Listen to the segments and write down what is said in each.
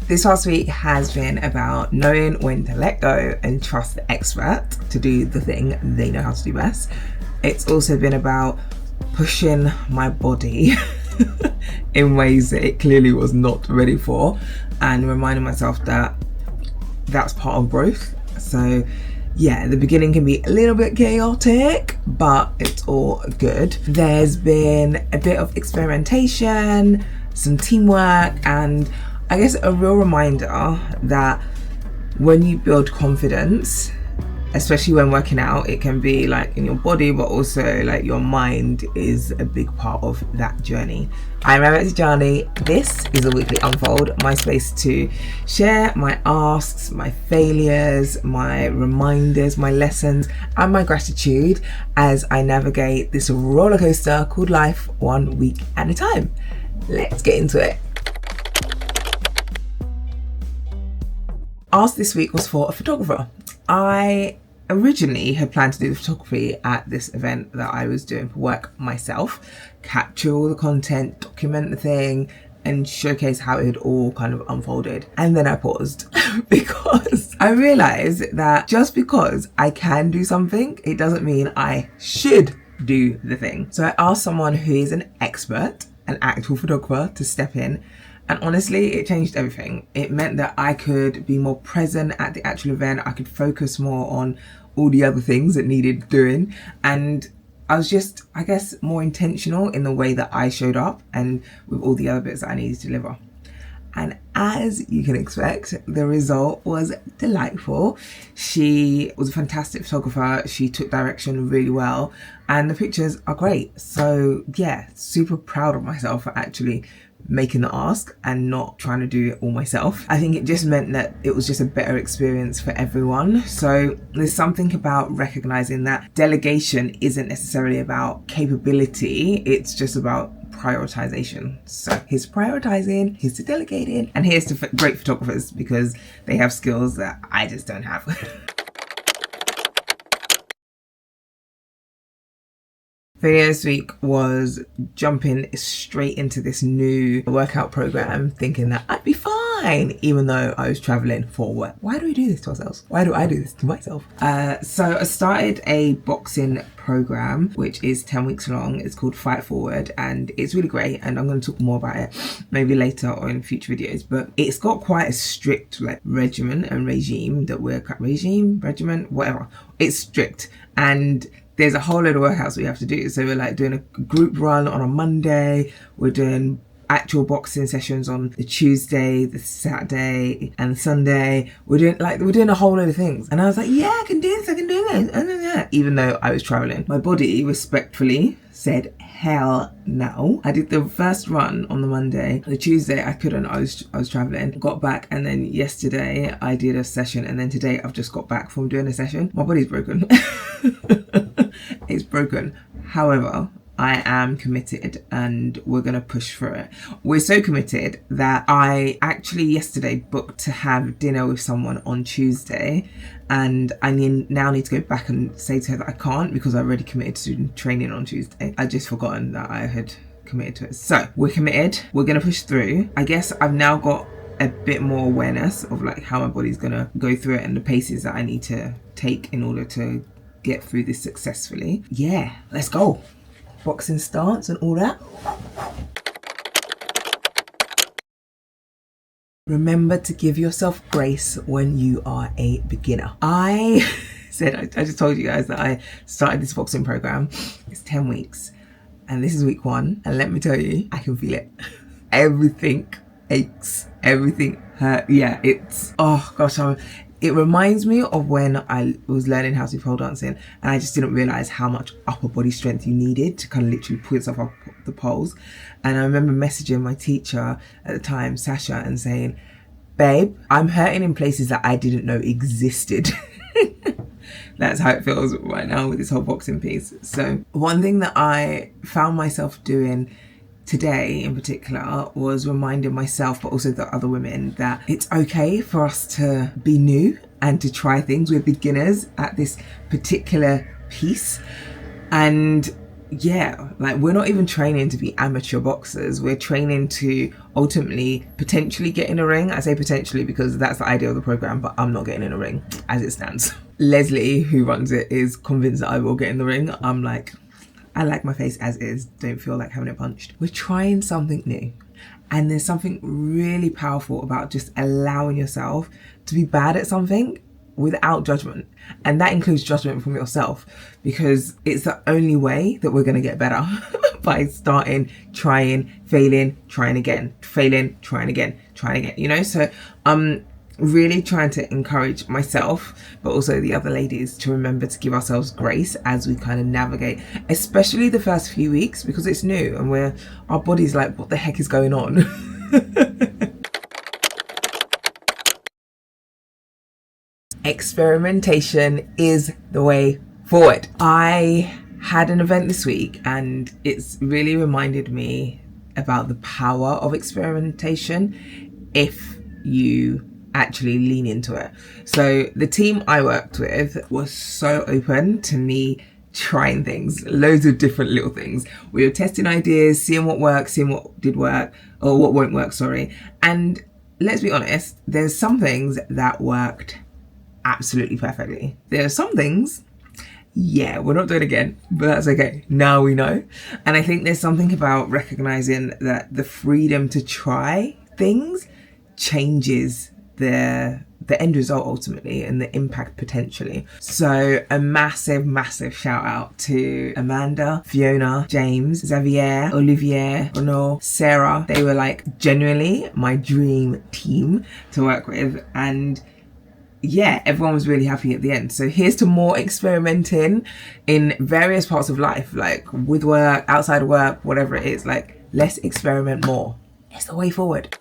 This past week has been about knowing when to let go and trust the expert to do the thing they know how to do best. It's also been about pushing my body in ways that it clearly was not ready for, and reminding myself that that's part of growth. So yeah, the beginning can be a little bit chaotic, but it's all good. There's been a bit of experimentation, some teamwork, and I guess a real reminder that when you build confidence, especially when working out, it can be like in your body, but also like your mind is a big part of that journey. I'm Rebecca Journey. This is a weekly unfold, my space to share my asks, my failures, my reminders, my lessons, and my gratitude as I navigate this roller coaster called life, 1 week at a time. Let's get into it. Ask this week was for a photographer. I originally had planned to do the photography at this event that I was doing for work myself, capture all the content, document the thing, and showcase how it had all kind of unfolded. And then I paused because I realized that just because I can do something, it doesn't mean I should do the thing. So I asked someone who is an expert, an actual photographer, to step in. And honestly, it changed everything. It meant that I could be more present at the actual event. I could focus more on all the other things that needed doing. And I was just, I guess, more intentional in the way that I showed up and with all the other bits that I needed to deliver. And as you can expect, the result was delightful. She was a fantastic photographer. She took direction really well, and the pictures are great. So yeah, super proud of myself for actually making the ask and not trying to do it all myself. I think it just meant that it was just a better experience for everyone. So there's something about recognizing that delegation isn't necessarily about capability, it's just about prioritization. So here's prioritizing, here's to delegating, and here's to great photographers because they have skills that I just don't have. Video this week was jumping straight into this new workout program, thinking that I'd be fine, even though I was traveling for work. Why do we do this to ourselves? Why do I do this to myself? So I started a boxing program, which is 10 weeks long. It's called Fight Forward, and it's really great. And I'm going to talk more about it maybe later or in future videos. But it's got quite a strict like regimen and regime that regiment, whatever. It's strict, and there's a whole load of workouts we have to do. So we're like doing a group run on a Monday. We're doing actual boxing sessions on the Tuesday, the Saturday, and the Sunday. We're doing a whole load of things. And I was like, yeah, I can do this. Even though I was traveling, my body respectfully said, hell no. I did the first run on the Monday. The Tuesday I couldn't, I was traveling. Got back, and then yesterday I did a session, and then today I've just got back from doing a session. My body's broken. It's broken. However, I am committed and we're going to push through it. We're so committed that I actually yesterday booked to have dinner with someone on Tuesday, and I now need to go back and say to her that I can't because I already committed to training on Tuesday. I just forgotten that I had committed to it. So we're committed. We're going to push through. I guess I've now got a bit more awareness of like how my body's going to go through it and the paces that I need to take in order to get through this successfully. Yeah, let's go. Boxing stance and all that. Remember to give yourself grace when you are a beginner. I just told you guys that I started this boxing program. It's 10 weeks and this is week 1, and let me tell you, I can feel it. Everything aches, everything hurt. Yeah, it's, oh gosh, it reminds me of when I was learning how to do pole dancing, and I just didn't realize how much upper body strength you needed to kind of literally pull yourself up the poles. And I remember messaging my teacher at the time, Sasha, and saying, babe, I'm hurting in places that I didn't know existed. That's how it feels right now with this whole boxing piece. So one thing that I found myself doing today in particular was reminding myself, but also the other women, that it's okay for us to be new and to try things. We're beginners at this particular piece, and yeah, like we're not even training to be amateur boxers. We're training to ultimately potentially get in a ring. I say potentially because that's the idea of the program, but I'm not getting in a ring as it stands. Leslie, who runs it, is convinced that I will get in the ring. I'm like, I like my face as is. Don't feel like having it punched. We're trying something new. And there's something really powerful about just allowing yourself to be bad at something without judgment. And that includes judgment from yourself, because it's the only way that we're going to get better by starting, trying, failing, trying again, failing, trying again, trying again, you know? So I'm really trying to encourage myself, but also the other ladies, to remember to give ourselves grace as we kind of navigate, especially the first few weeks, because it's new and our body's like, what the heck is going on? Experimentation is the way forward. I had an event this week and it's really reminded me about the power of experimentation if you actually lean into it. So the team I worked with was so open to me trying things, loads of different little things. We were testing ideas, seeing what works, seeing what did work, or what won't work, sorry. And let's be honest, there's some things that worked absolutely perfectly. There are some things, yeah, we're not doing it again, but that's okay. Now we know. And I think there's something about recognizing that the freedom to try things changes the end result ultimately and the impact potentially. So a massive shout out to Amanda, Fiona, James, Xavier, Olivier, Renaud, Sarah. They were like genuinely my dream team to work with, and yeah, everyone was really happy at the end. So here's to more experimenting in various parts of life, like with work, outside of work, whatever it is. Like, let's experiment more. It's the way forward.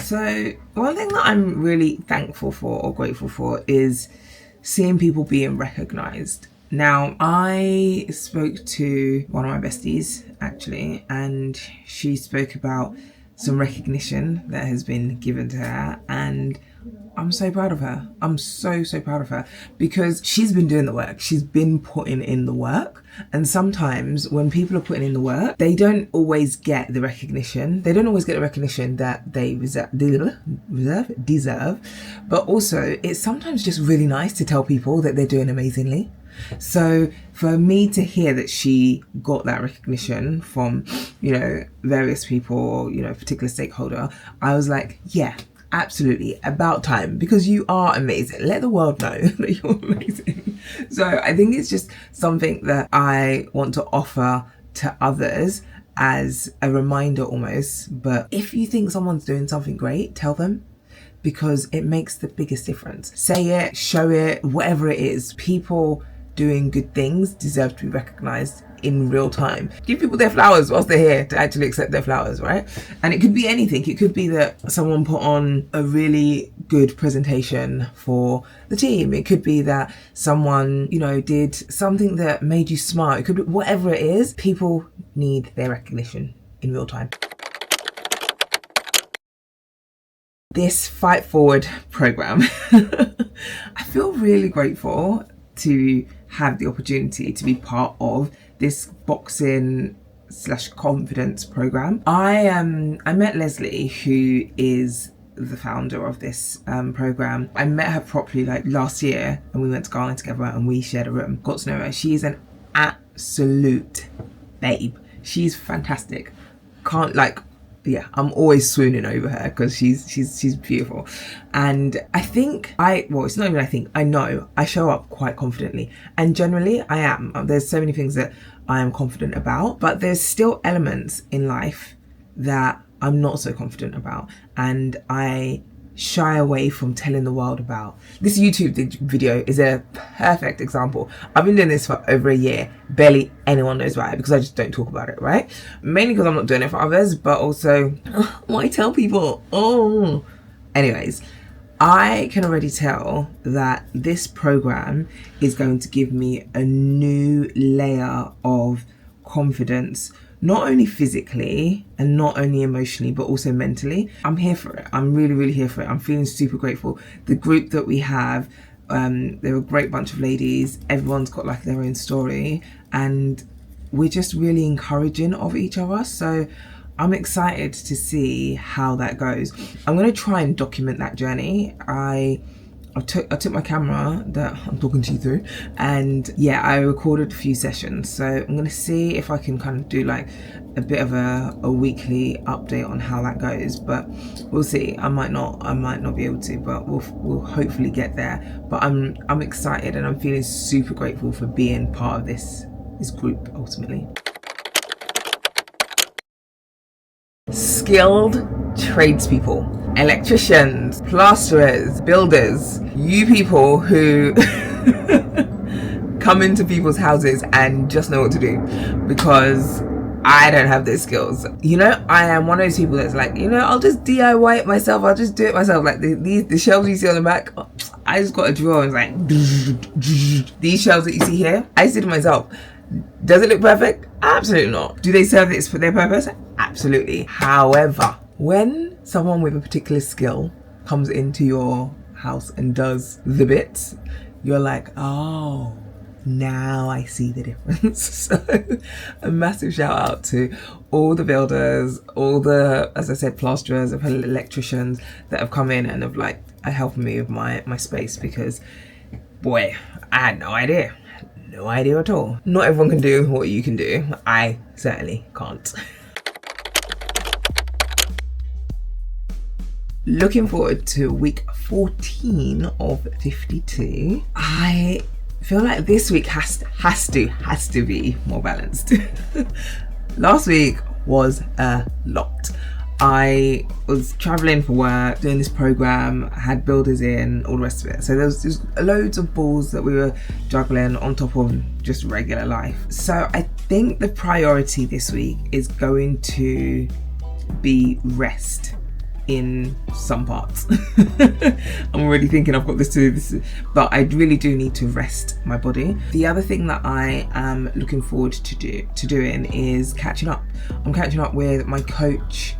So one thing that I'm really thankful for or grateful for is seeing people being recognized. Now, I spoke to one of my besties actually, and she spoke about some recognition that has been given to her, and I'm so proud of her. I'm so proud of her, because she's been doing the work. She's been putting in the work. And sometimes when people are putting in the work, they don't always get the recognition. They don't always get the recognition that they deserve. But also, it's sometimes just really nice to tell people that they're doing amazingly. So for me to hear that she got that recognition from, various people, particular stakeholder, I was like, yeah, absolutely, about time, because you are amazing. Let the world know that you're amazing. So I think it's just something that I want to offer to others as a reminder almost. But if you think someone's doing something great, tell them, because it makes the biggest difference. Say it, show it, whatever it is. People doing good things deserve to be recognized in real time. Give people their flowers whilst they're here to actually accept their flowers, right? And it could be anything. It could be that someone put on a really good presentation for the team. It could be that someone, did something that made you smile. It could be whatever it is. People need their recognition in real time. This Fight Forward program, I feel really grateful to have the opportunity to be part of this boxing / confidence program. I met Leslie, who is the founder of this program. I met her properly like last year, and we went to Ghana together and we shared a room. Got to know her. She's an absolute babe. She's fantastic. I'm always swooning over her because she's beautiful. And I know I show up quite confidently, and generally I am. There's so many things that I am confident about, but there's still elements in life that I'm not so confident about, and I shy away from telling the world about. This YouTube video is a perfect example. I've been doing this for over a year. Barely anyone knows about it because I just don't talk about it, right? Mainly because I'm not doing it for others, but also, why tell people? Anyways, I can already tell that this program is going to give me a new layer of confidence, not only physically and not only emotionally, but also mentally. I'm here for it. I'm really here for it. I'm feeling super grateful. The group that we have, They're a great bunch of ladies. Everyone's got like their own story, and we're just really encouraging of each other. So I'm excited to see how that goes. I'm going to try and document that journey. I took my camera that I'm talking to you through, and yeah, I recorded a few sessions. So I'm going to see if I can kind of do like a bit of a weekly update on how that goes, but we'll see. I might not be able to, but we'll hopefully get there. But I'm excited, and I'm feeling super grateful for being part of this group ultimately. Skilled tradespeople, electricians, plasterers, builders, you people who come into people's houses and just know what to do, because I don't have those skills. You know, I am one of those people that's like, you know, I'll just DIY it myself. I'll just do it myself. Like the shelves you see on the back, I just got a drawer and it's like, these shelves that you see here, I just did it myself. Does it look perfect? Absolutely not. Do they serve this for their purpose? Absolutely. However, when someone with a particular skill comes into your house and does the bits, you're like, oh, now I see the difference. So a massive shout out to all the builders, all the, as I said, plasterers, electricians that have come in and have like helped me with my space, because boy, I had no idea at all. Not everyone can do what you can do. I certainly can't. Looking forward to week 14 of 52. I feel like this week has to be more balanced. Last week was a lot. I was traveling for work, doing this program, had builders in, all the rest of it. So there was just loads of balls that we were juggling on top of just regular life. So I think the priority this week is going to be rest in some parts. I'm already thinking I've got this to do this, but I really do need to rest my body. The other thing that I am looking forward to doing is catching up. I'm catching up with my coach,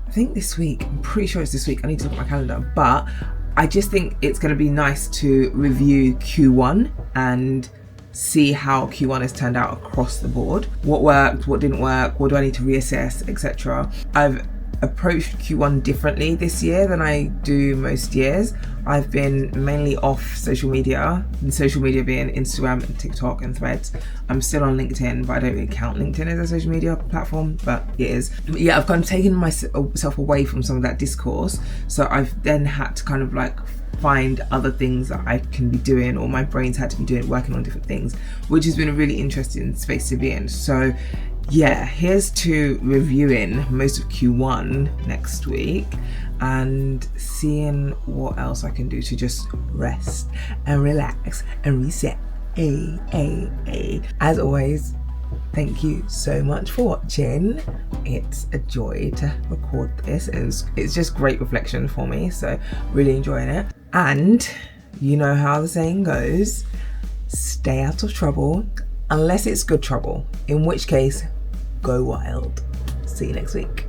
I think this week. I'm pretty sure it's this week. I need to look at my calendar, but I just think it's going to be nice to review Q1 and see how Q1 has turned out across the board. What worked, what didn't work, what do I need to reassess, etc. I've approached Q1 differently this year than I do most years. I've been mainly off social media, and social media being Instagram and TikTok and Threads. I'm still on LinkedIn, but I don't really count LinkedIn as a social media platform, but it is. But yeah, I've kind of taken myself away from some of that discourse, so I've then had to kind of like find other things that I can be doing, or my brain's had to be doing, working on different things, which has been a really interesting space to be in. So yeah, here's to reviewing most of Q1 next week and seeing what else I can do to just rest and relax and reset. As always, thank you so much for watching. It's a joy to record this, and it's just great reflection for me, so really enjoying it. And you know how the saying goes, stay out of trouble unless it's good trouble, in which case go wild. See you next week.